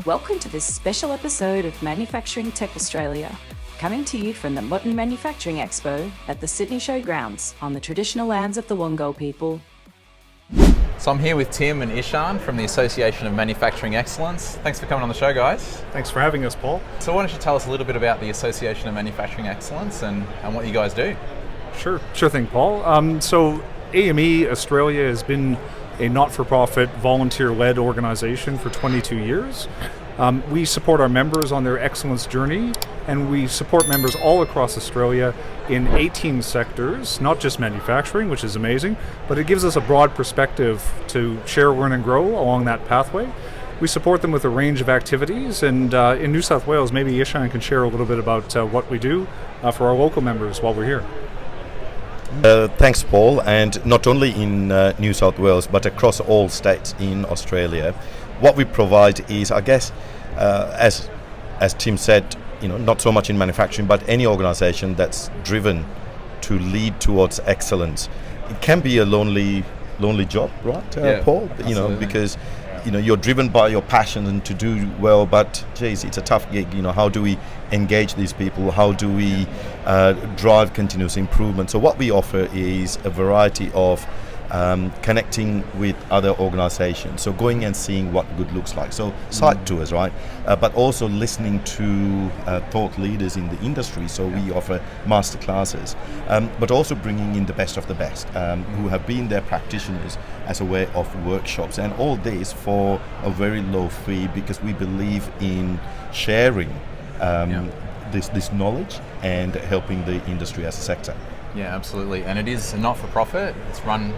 Welcome to this special episode of Manufacturing Tech Australia, coming to you from the Modern Manufacturing Expo at the Sydney Showgrounds on the traditional lands of the Wongal people. So I'm here with Tim and Ishan from the Association of Manufacturing Excellence. Thanks for coming on the show, guys. Thanks for having us, Paul. So why don't you tell us a little bit about the Association of Manufacturing Excellence and what you guys do? Sure thing, Paul. So AME Australia has been a not-for-profit, volunteer-led organization for 22 years. We support our members on their excellence journey, and we support members all across Australia in 18 sectors, not just manufacturing, which is amazing, but it gives us a broad perspective to share, learn, and grow along that pathway. We support them with a range of activities, and in New South Wales, maybe Ishan can share a little bit about what we do for our local members while we're here. Thanks, Paul. And not only in New South Wales, but across all states in Australia, what we provide is, I guess, as Tim said, not so much in manufacturing, but any organisation that's driven to lead towards excellence. It can be a lonely job, right, Paul? Absolutely. Because you're driven by your passion and to do well, but geez, it's a tough gig. How do we engage these people? How do we drive continuous improvement? So what we offer is a variety of connecting with other organizations, so going and seeing what good looks like, so site tours, right, but also listening to thought leaders in the industry, so we offer master classes, but also bringing in the best of the best who have been their practitioners as a way of workshops, and all this for a very low fee, because we believe in sharing this knowledge and helping the industry as a sector. Yeah, absolutely. And it is a not-for-profit. It's run,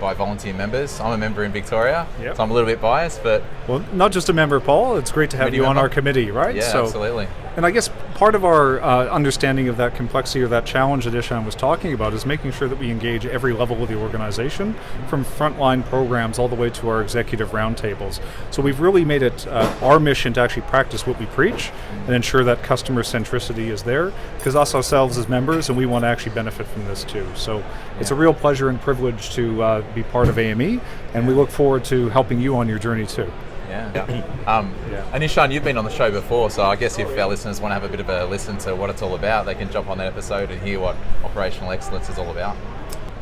by volunteer members. I'm a member in Victoria, so I'm a little bit biased, but... Well, not just a member, Paul. It's great to have you on our committee, right? Yeah, absolutely. And I guess part of our understanding of that complexity or that challenge that Ishan was talking about is making sure that we engage every level of the organization, from frontline programs all the way to our executive roundtables. So we've really made it our mission to actually practice what we preach and ensure that customer centricity is there, because us ourselves as members, and we want to actually benefit from this too. So it's a real pleasure and privilege to be part of AME, and we look forward to helping you on your journey too. And Ishan, you've been on the show before, so I guess if our listeners want to have a bit of a listen to what it's all about, they can jump on that episode and hear what operational excellence is all about.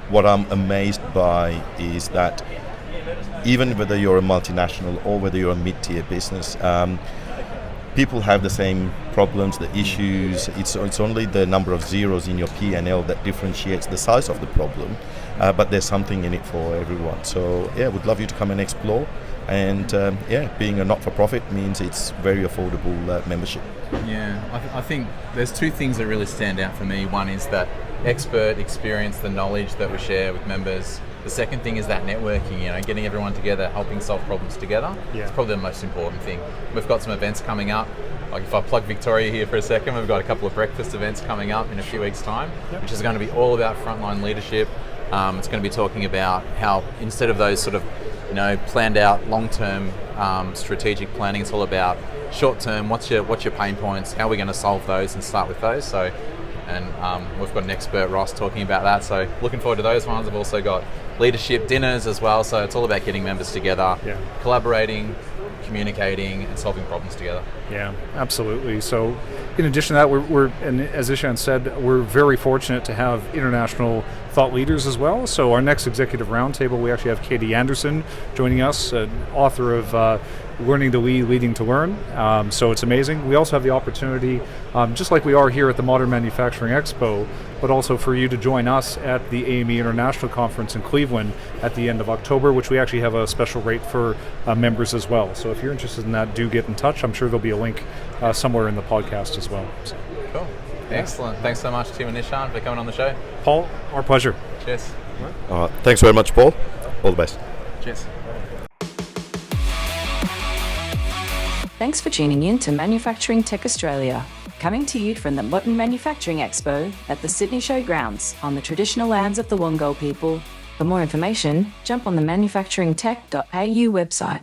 What I'm amazed by is that even whether you're a multinational or whether you're a mid-tier business, people have the same problems, the issues. It's only the number of zeros in your P&L that differentiates the size of the problem, but there's something in it for everyone. So would love you to come and explore. And being a not-for-profit means it's very affordable membership. Yeah, I think there's two things that really stand out for me. One is that expert experience, the knowledge that we share with members. The second thing is that networking, getting everyone together, helping solve problems together. Yeah. It's probably the most important thing. We've got some events coming up. Like if I plug Victoria here for a second, we've got a couple of breakfast events coming up in a few weeks' time, which is going to be all about frontline leadership. It's going to be talking about how instead of those sort of planned out long-term strategic planning, it's all about short-term. What's your pain points? How are we going to solve those and start with those? So, and we've got an expert, Ross, talking about that. So looking forward to those ones. I've also got leadership dinners as well. So it's all about getting members together, collaborating, communicating, and solving problems together. Yeah, absolutely. So in addition to that, we're and as Ishan said, we're very fortunate to have international thought leaders as well. So our next executive roundtable, we actually have Katie Anderson joining us, author of Learning to Lead, Leading to Learn. So it's amazing. We also have the opportunity, just like we are here at the Modern Manufacturing Expo, but also for you to join us at the AME International Conference in Cleveland at the end of October, which we actually have a special rate for members as well. So if you're interested in that, do get in touch. I'm sure there'll be a link somewhere in the podcast as well. So. Cool. Excellent. Thanks so much, Tim and Ishan, for coming on the show. Paul, our pleasure. Cheers. Thanks very much, Paul. All the best. Cheers. Thanks for tuning in to Manufacturing Tech Australia, coming to you from the Modern Manufacturing Expo at the Sydney Showgrounds on the traditional lands of the Wongal people. For more information, jump on the manufacturingtech.au website.